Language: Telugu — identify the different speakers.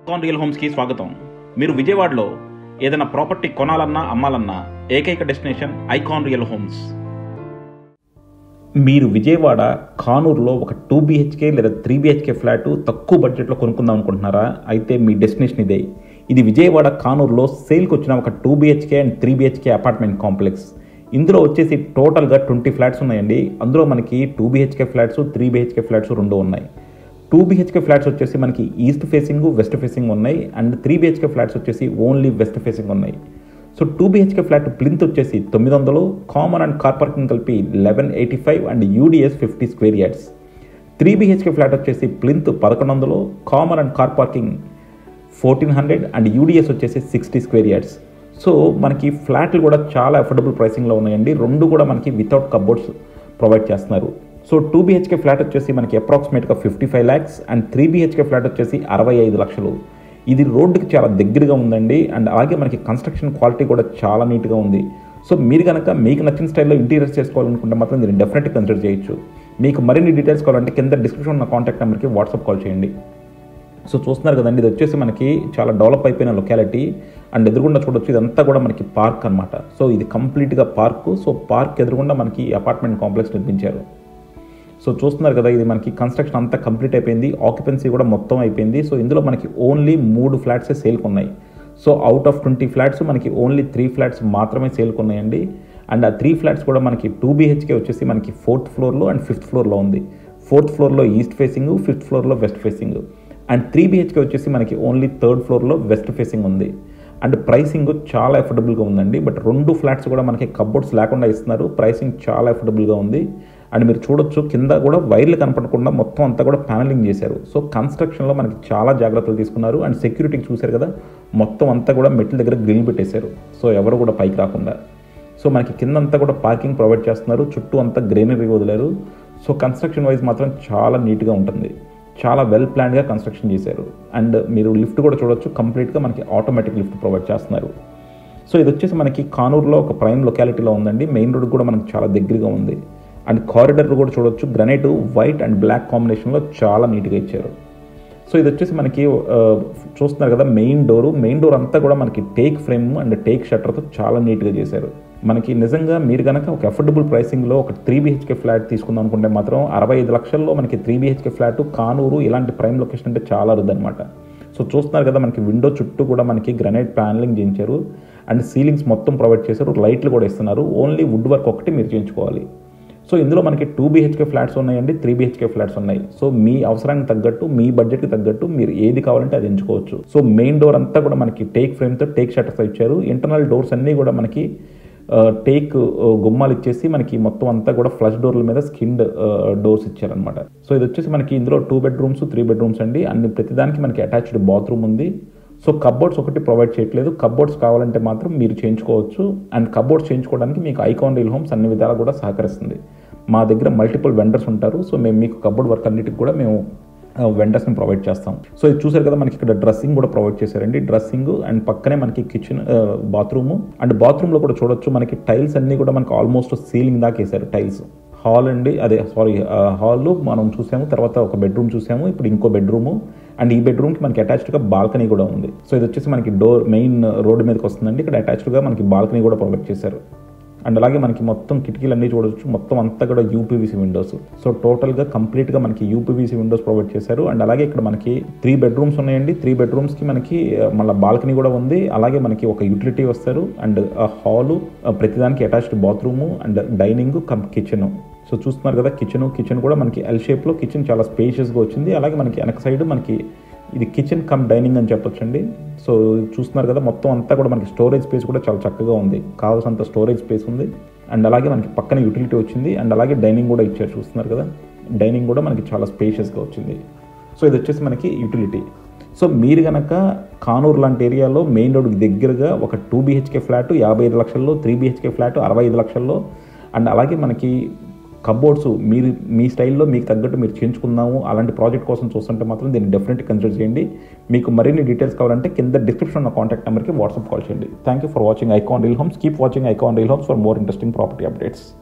Speaker 1: ఐకాన్ రియల్ హోమ్స్కి స్వాగతం. మీరు విజయవాడలో ఏదైనా ప్రాపర్టీ కొనాలన్నా అమ్మాలన్నా ఏకైక డెస్టినేషన్ ఐకాన్ రియల్ హోమ్స్. మీరు విజయవాడ కానూరులో ఒక 2 BHK లేదా 3 BHK ఫ్లాట్ తక్కువ బడ్జెట్లో కొనుక్కుందాం అనుకుంటున్నారా? అయితే మీ డెస్టినేషన్ ఇదే. ఇది విజయవాడ కానూరులో సేల్కి వచ్చిన ఒక 2 BHK and 3 BHK apartment complex. ఇందులో వచ్చేసి టోటల్గా 20 ఫ్లాట్స్ ఉన్నాయండి. అందులో మనకి 2 BHK ఫ్లాట్స్, 3 BHK ఫ్లాట్స్ రెండు ఉన్నాయి. 2 BHK ఫ్లాట్స్ వచ్చేసి మనకి ఈస్ట్ ఫేసింగ్, వెస్ట్ ఫేసింగ్ ఉన్నాయి. అండ్ 3 BHK ఫ్లాట్స్ వచ్చేసి ఓన్లీ వెస్ట్ ఫేసింగ్ ఉన్నాయి. సో 2 BHK ఫ్లాట్ ప్లింత్ వచ్చేసి 900, కామన్ అండ్ కార్ పార్కింగ్ కలిపి 1185 and UDS 50 square yards. 3 BHK flat వచ్చేసి plinth 1100, common and car parking 1400 and UDS వచ్చేసి 60 స్క్వేర్ యార్డ్స్. సో మనకి ఫ్లాట్లు కూడా చాలా అఫోర్డబుల్ ప్రైసింగ్లో ఉన్నాయండి. రెండు కూడా మనకి వితౌట్ కబోర్డ్స్ ప్రొవైడ్ చేస్తున్నారు. సో 2 BHK ఫ్లాట్ వచ్చేసి మనకి అప్రాక్సిమేట్గా 55 lakhs అండ్ 3 BHK ఫ్లాట్ వచ్చేసి 65 లక్షలు. ఇది రోడ్డుకి చాలా దగ్గరగా ఉందండి. అండ్ అలాగే మనకి కన్స్ట్రక్షన్ క్వాలిటీ కూడా చాలా నీట్గా ఉంది. సో మీరు కనుక మీకు నచ్చిన స్టైల్లో ఇంటీరియర్స్ చేసుకోవాలనుకుంటే మాత్రం దీన్ని డెఫినెట్గా కన్సిడర్ చేయొచ్చు. మీకు మరిన్ని డీటెయిల్స్ కావాలంటే కింద డిస్క్రిప్షన్ ఉన్న కాంటాక్ట్ నెంబర్కి వాట్సాప్ కాల్ చేయండి. సో చూస్తున్నారు కదండి, ఇది వచ్చేసి మనకి చాలా డెవలప్ అయిపోయిన లొకాలిటీ. అండ్ ఎదురుగుండా చూడొచ్చు, ఇదంతా కూడా మనకి పార్క్ అనమాట. సో ఇది కంప్లీట్గా పార్క్. సో పార్క్ ఎదురుగుండా మనకి అపార్ట్మెంట్ కాంప్లెక్స్ నిర్మించారు. సో చూస్తున్నారు కదా, ఇది మనకి కన్స్ట్రక్షన్ అంతా కంప్లీట్ అయిపోయింది. ఆక్యుపెన్సీ కూడా మొత్తం అయిపోయింది. సో ఇందులో మనకి ఓన్లీ 3 ఫ్లాట్సే సేల్కి ఉన్నాయి. సో అవుట్ ఆఫ్ 20 ఫ్లాట్స్ మనకి ఓన్లీ 3 ఫ్లాట్స్ మాత్రమే సేల్కి ఉన్నాయండి. అండ్ ఆ 3 ఫ్లాట్స్ కూడా మనకి 2 BHK వచ్చేసి మనకి 4th ఫ్లోర్లో అండ్ 5th ఫ్లోర్లో ఉంది. 4th ఫ్లోర్లో ఈస్ట్ ఫేసింగ్, 5th ఫ్లోర్లో వెస్ట్ ఫేసింగ్. అండ్ 3 BHK వచ్చేసి మనకి ఓన్లీ 3rd ఫ్లోర్లో వెస్ట్ ఫేసింగ్ ఉంది. అండ్ ప్రైసింగ్ చాలా అఫోర్డబుల్గా ఉందండి. బట్ 2 ఫ్లాట్స్ కూడా మనకి కబోర్డ్స్ లేకుండా ఇస్తున్నారు. ప్రైసింగ్ చాలా అఫోర్డబుల్గా ఉంది. అండ్ మీరు చూడొచ్చు, కింద కూడా వైర్లు కనపడకుండా మొత్తం అంతా కూడా ప్యానలింగ్ చేశారు. సో కన్స్ట్రక్షన్లో మనకి చాలా జాగ్రత్తలు తీసుకున్నారు. అండ్ సెక్యూరిటీకి చూశారు కదా, మొత్తం అంతా కూడా మెట్ల దగ్గర గ్రిల్ పెట్టేశారు. సో ఎవరు కూడా పైకి రాకుండా. సో మనకి కింద అంతా కూడా పార్కింగ్ ప్రొవైడ్ చేస్తున్నారు. చుట్టూ అంతా గ్రీనరీ వదిలేరు. సో కన్స్ట్రక్షన్ వైజ్ మాత్రం చాలా నీట్గా ఉంటుంది. చాలా వెల్ ప్లాన్డ్గా కన్స్ట్రక్షన్ చేశారు. అండ్ మీరు లిఫ్ట్ కూడా చూడొచ్చు, కంప్లీట్గా మనకి ఆటోమేటిక్ లిఫ్ట్ ప్రొవైడ్ చేస్తున్నారు. సో ఇది వచ్చేసి మనకి కానూరులో ఒక ప్రైమ్ లొకాలిటీలో ఉందండి. మెయిన్ రోడ్ కూడా మనకి చాలా దగ్గరగా ఉంది. అండ్ కారిడార్ కూడా చూడొచ్చు, గ్రనైట్ వైట్ అండ్ బ్లాక్ కాంబినేషన్లో చాలా నీట్గా ఇచ్చారు. సో ఇది వచ్చేసి మనకి చూస్తున్నారు కదా, మెయిన్ డోర్ అంతా కూడా మనకి టేక్ ఫ్రేమ్ అండ్ టేక్ షట్టర్తో చాలా నీట్గా చేశారు. మనకి నిజంగా మీరు కనుక ఒక అఫోర్డబుల్ ప్రైసింగ్లో ఒక 3 BHK ఫ్లాట్ తీసుకుందాం అనుకుంటే మాత్రం 65 లక్షల్లో మనకి 3 BHK ఫ్లాట్ కానూరు ఇలాంటి ప్రైమ్ లొకేషన్ అంటే చాలా అరుదనమాట. సో చూస్తున్నారు కదా, మనకి విండో చుట్టూ కూడా మనకి గ్రనైట్ ప్యానలింగ్ చేయించారు. అండ్ సీలింగ్స్ మొత్తం ప్రొవైడ్ చేశారు. లైట్లు కూడా ఇస్తున్నారు. ఓన్లీ వుడ్ వర్క్ ఒకటి మీరు చేయించుకోవాలి. సో ఇందులో మనకి 2 BHK ఫ్లాట్స్ ఉన్నాయండి, 3 BHK ఫ్లాట్స్ ఉన్నాయి. సో మీ అవసరానికి తగ్గట్టు, మీ బడ్జెట్కి తగ్గట్టు మీరు ఏది కావాలంటే అది ఎంచుకోవచ్చు. సో మెయిన్ డోర్ అంతా కూడా మనకి టేక్ ఫ్రేమ్తో టేక్ షట్టర్స్ ఇచ్చారు. ఇంటర్నల్ డోర్స్ అన్నీ కూడా మనకి టేక్ గుమ్మాలు ఇచ్చేసి మనకి మొత్తం అంతా కూడా ఫ్లష్ డోర్ల మీద స్కిన్డ్ డోర్స్ ఇచ్చారనమాట. సో ఇది వచ్చేసి మనకి ఇందులో 2 bedrooms 3 bedrooms అండి. అన్ని ప్రతిదానికి మనకి అటాచ్డ్ బాత్రూమ్ ఉంది. సో కబోర్డ్స్ ఒకటి ప్రొవైడ్ చేయట్లేదు. కబోర్డ్స్ కావాలంటే మాత్రం మీరు చేయించుకోవచ్చు. అండ్ కబోర్డ్స్ చేయించుకోవడానికి మీకు ఐకాన్ రియల్ హోమ్స్ అన్ని విధాలు కూడా సహకరిస్తుంది. మా దగ్గర మల్టిపుల్ వెండర్స్ ఉంటారు. సో మేము మీకు కబోర్డ్ వర్క్ అన్నిటికి కూడా మేము వెండర్స్ని ప్రొవైడ్ చేస్తాం. సో ఇది చూసారు కదా, మనకి ఇక్కడ డ్రెస్సింగ్ కూడా ప్రొవైడ్ చేశారండి. డ్రెస్సింగ్ అండ్ పక్కనే మనకి కిచెన్, బాత్రూము. అండ్ బాత్రూంలో కూడా చూడొచ్చు, మనకి టైల్స్ అన్నీ కూడా మనకి ఆల్మోస్ట్ సీలింగ్ దాకా వేశారు టైల్స్. హాల్ అండి, హాల్ మనం చూసాము. తర్వాత ఒక బెడ్రూమ్ చూసాము, ఇప్పుడు ఇంకో బెడ్రూము. అండ్ ఈ బెడ్రూమ్కి మనకి అటాచ్డ్గా బాల్కనీ కూడా ఉంది. సో ఇది వచ్చేసి మనకి మెయిన్ రోడ్డు మీదకి వస్తుందండి. ఇక్కడ అటాచ్డ్గా మనకి బాల్కనీ కూడా ప్రొవైడ్ చేశారు. అండ్ అలాగే మనకి మొత్తం కిటికీలన్నీ చూడవచ్చు, మొత్తం అంతా కూడా UPVC విండోస్. సో టోటల్గా కంప్లీట్గా మనకి UPVC విండోస్ ప్రొవైడ్ చేశారు. అండ్ అలాగే ఇక్కడ మనకి 3 bedrooms ఉన్నాయండి. 3 bedroomsకి మనకి మళ్ళీ బాల్కనీ కూడా ఉంది. అలాగే మనకి ఒక యూటిలిటీ వస్తారు. అండ్ హాలు, ప్రతిదానికి attached bathroom and dining kitchen. So చూస్తున్నారు కదా, కిచెన్ కూడా మనకి L షేప్లో కిచెన్ చాలా స్పేషియస్గా వచ్చింది. అలాగే మనకి వెనక సైడ్ మనకి ఇది కిచెన్ కమ్ డైనింగ్ అని చెప్పొచ్చండి. సో చూస్తున్నారు కదా, మొత్తం అంతా కూడా మనకి స్టోరేజ్ స్పేస్ కూడా చాలా చక్కగా ఉంది. కావాల్సినంత స్టోరేజ్ స్పేస్ ఉంది. అండ్ అలాగే మనకి పక్కన యూటిలిటీ వచ్చింది. అండ్ అలాగే డైనింగ్ కూడా ఇచ్చారు. చూస్తున్నారు కదా, డైనింగ్ కూడా మనకి చాలా స్పేషియస్గా వచ్చింది. సో ఇది వచ్చేసి మనకి యూటిలిటీ. సో మీరు కనుక కానూరు లాంటి ఏరియాలో మెయిన్ రోడ్కి దగ్గరగా ఒక 2 BHK ఫ్లాట్ 55 లక్షల్లో, 3 BHK ఫ్లాట్ 65 లక్షల్లో, అండ్ అలాగే మనకి కబోర్డ్స్ మీరు మీ స్టైల్లో మీకు తగ్గట్టు మీరు చేయించుకుందాము అలాంటి ప్రాజెక్ట్ కోసం చూస్తుంటే మాత్రం దీన్ని డెఫినెట్గా కన్సిడర్ చేయండి. మీకు మరిన్ని డీటెయిల్స్ కావాలంటే కింద డిస్క్రిప్షన్ ఉన్న కాంటాక్ట్ నెంబర్కి వాట్సాప్ కాల్ చేయండి. Thank you for watching icon real homes. Keep watching icon real homes for more interesting property updates.